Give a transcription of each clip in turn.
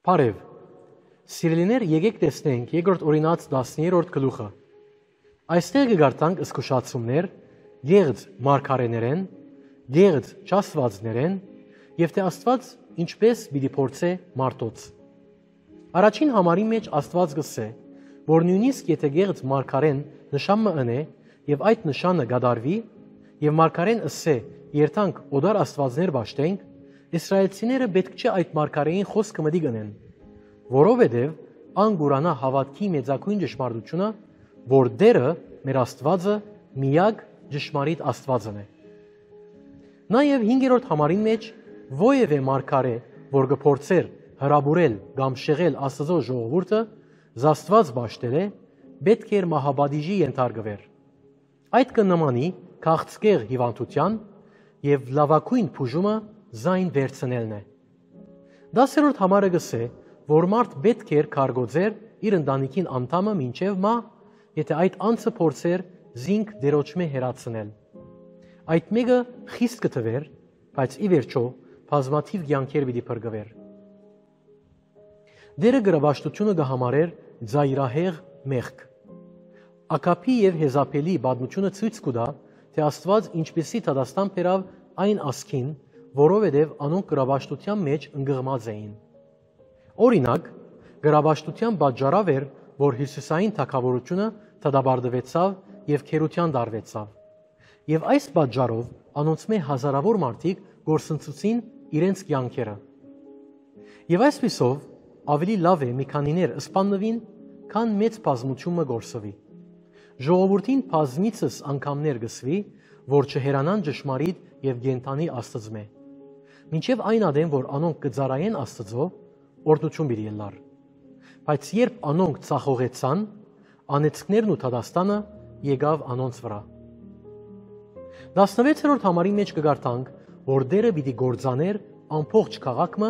Բարև, սիրելիներ, եկեք տեսնենք երկրորդ օրինաց 10-րդ գլուխը։ Այստեղ կգարտանք զգուշացումներ գեղձ մարգարեներեն, գեղձ ճասվածներեն եւ թե Աստված ինչպես պիտի փորձե մարդոց։ Առաջին համարի մեջ Աստված գսե, որ նույնիսկ եթե գեղձ մարգարեն նշան մը ընե եւ այդ նշանը գադարվի եւ մարգարեն ըսե երթանք օդար Աստվածներ ճաշտենք, իսրայելցիները պետք չէ այդ մարգարեին խոսքը մտի գնեն, որովհետեւ անգուրանա հավատքի մեծագույն ճշմարտությունը, որ Տերը մեր Աստվածը միակ ճշմարիտ Աստվածն է։ Նաեւ 5-րդ համարի մեջ ովևէ մարգարե, որ կփորձեր հրաբուրել կամ շեղել Աստծո ժողովուրդը, Աստված ճաշտել է, պետք է մահապատիժի ենթարկվեր։ Այդ կնմանի քաղցկեղ հիվանդության եւ լավագույն բուժումը զայն վերցնելն է։ 10-րդ համարը գսե, որ մարդ պետք է կարգոծեր իր ընտանիքին անդամը մինչև մահ, եթե այդ անձը փորձեր զինք դերոճմե հերացնել։ Այդ մեկը խիստ կթվեր, բայց ի վերջո բազմաթիվ կյանքեր պիտի փրկվեր։ Դերը գրավաշտությունը կհամարեր ծայրահեղ մեղք։ Ակապի եւ Հեզապելի պատմությունը ցույց կտա, թե Աստված ինչպեսի դատաստան բերավ այն ասքին, որովհետև անոնք գրավաշտության մեջ ընկղմած էին։ Օրինակ, գրավաշտության պատճառով էր, որ Հիսուսային թագավորությունը դադարեցավ եւ քերության դարվեցավ։ Եվ այս պատճառով անոնցմե հազարավոր մարդիկ գործընծուցին իրենց կյանքերը։ Եվ այսպիսով ավելի լավ է մի քանիներ սպաննվին, քան մեծ բազմությունը գործվի։ Ժողովրդին բազմիցս անգամներ գսվի, որ չհերանան ճշմարիտ եւ գենթանի Աստծմե։ Մինչև այն ադեմ, որ անոնք կծարայեն Աստծո, օրդություն պիտի ելար։ Բայց երբ անոնք ծախողեցան, անեծքներն ու դատաստանը եկավ անոնց վրա։ 16-րդ համարի մեջ կգարտանք, որ Տերը պիտի գործաներ ամբողջ քաղաքը,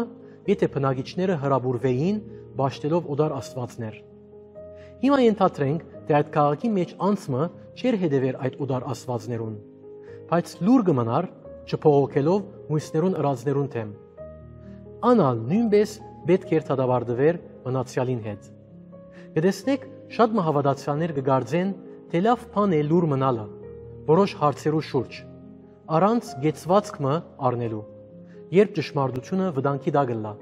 եթե բնակիչները հրաբուրվեին, ճաշտելով օդար Աստվածներ։ Հիմա ենթադրենք, թե այդ քաղաքի մեջ անցումը չէր հետևեր այդ օդար Աստվածներուն, բայց լուր կմնար չփողոքելով մույսներուն ըրածներուն թեմ։ Անալ նույնպես պետք էր դադարդվեր մնացյալին հետ։ Գտեսնեք, շատ մահավատացյալներ կգարձեն, թե լավ բան է լուր մնալը, որոշ հարցերու շուրջ, առանց գեցվածքը առնելու, երբ ճշմարտությունը վտանգի տակ գլա։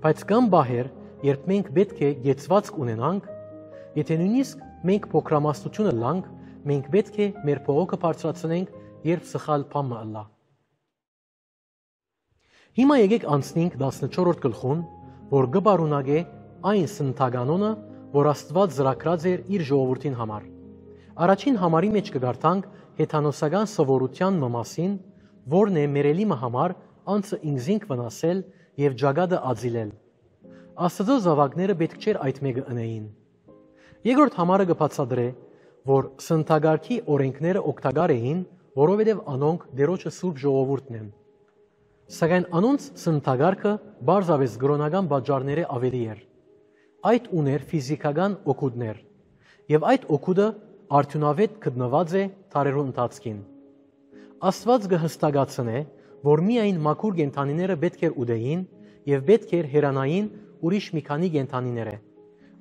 Բայց կան բահեր, երբ մենք պետք է գեցվածք ունենանք, եթե նույնիսկ մենք փոքրամասնությունը լանք, մենք պետք է մեր փողոքը բարձրացնենք, երբ սխալ բան մը ըլլա։ Հիմա եկեք անցնենք 14-րդ գլխուն, որ կբարունագե այն սննդականոնը, որ Աստված զրակրած էր իր ժողովրդին համար։ Առաջին համարի մեջ կգարտանք հեթանոսական սովորության մասին, որն է մերելի համար անձը ինքզինք վնասել եւ ջագադը ածիլել։ Աստծո զավակները պետք չէր այդ մեկը ընեին։ Երկրորդ համարը կբացատրե, որ սննդագարքի օրենքները օգտակար էին, որովհետև անոնք դերոջը սուրբ ժողովուրդն են։ Սակայն անոնց սննդագարքը բարձավես գրոնական պատճառները ավելի էր։ Այդ ուներ ֆիզիկական օգուտներ, եւ այդ օգուտը արդյունավետ գտնված է տարերու ընթացքին։ Աստված կհստակացնե, որ միայն մաքուր կենդանիները պետք էր ուտեին եւ պետք էր հերանային ուրիշ մի քանի կենդանիներ։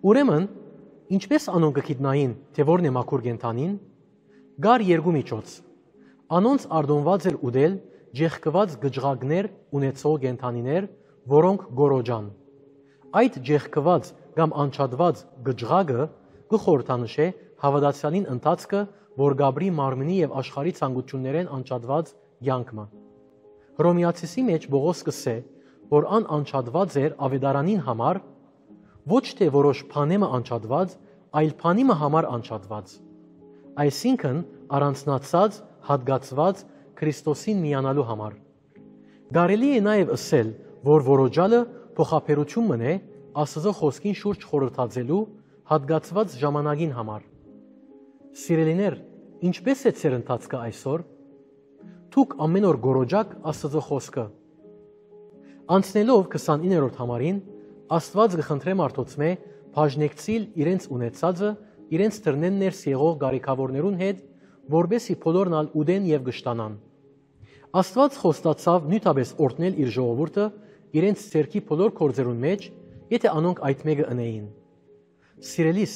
Ուրեմն, ինչպես անոնք գիտնային, թե որն է մաքուր կենդանին, գար երկու միջոց։ Անոնց արդոնված էր ուտել ջեղկված գջղակներ ունեցող կենդանիներ, որոնք գորոջան։ Այդ ջեղկված կամ անչադված գջղակը կխորհրդանշե հավատացյալին ընթացքը, որ Գաբրի մարմնի եւ աշխարհի ցանկություններեն անչադված կյանքը։ Հռոմեացիսի մեջ Պողոս կսե, որ անչադված էր ավետարանին համար, ոչ թե որոշ բանեմը անչադված, այլ բանիմը համար անչադված։ Այսինքն առանձնացած, հատկացված Քրիստոսին միանալու համար։ Կարելի է նաև ասել, որ որոջալը փոխաբերություն մնե Աստծո խոսքին շուրջ խորհրդածելու հատկացված ժամանակին համար։ Սիրելիներ, ինչպես է ձեր ընթացքը այսօր։ Դուք ամեն օր գորոջակ Աստծո խոսքը։ Անցնելով 29-րդ համարին, Աստված կխնդրե մարդոցմե բաժնեկցիլ իրենց ունեցածը, իրենց դրնեն ներս եղող գարիքավորներուն հետ, որբեսի բոլորն ալ ուդեն եւ գշտանան։ Աստված խոստացավ նույնապես օրհնել իր ժողովուրդը իրենց ցերքի բոլոր գործերուն մեջ եթե անոնք այդ մեկը ընեին։ Սիրելիս,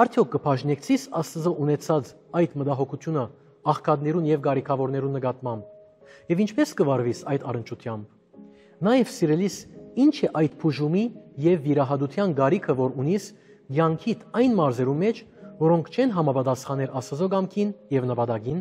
արդյոք կբաժնեկցիս Աստծո ունեցած այդ մտահոգությունը աղքատներուն եւ գարիքավորներուն նկատմամբ եւ ինչպես կվարվիս այդ առընչությամբ։ Նաեւ սիրելիս, ինչ է այդ բուժումի եւ վիրահատության գարիքը, որ ունիս յանքիդ այն մարզերու մեջ, որոնք չեն համապատասխաներ Աստծո կամքին եւ նպատակին։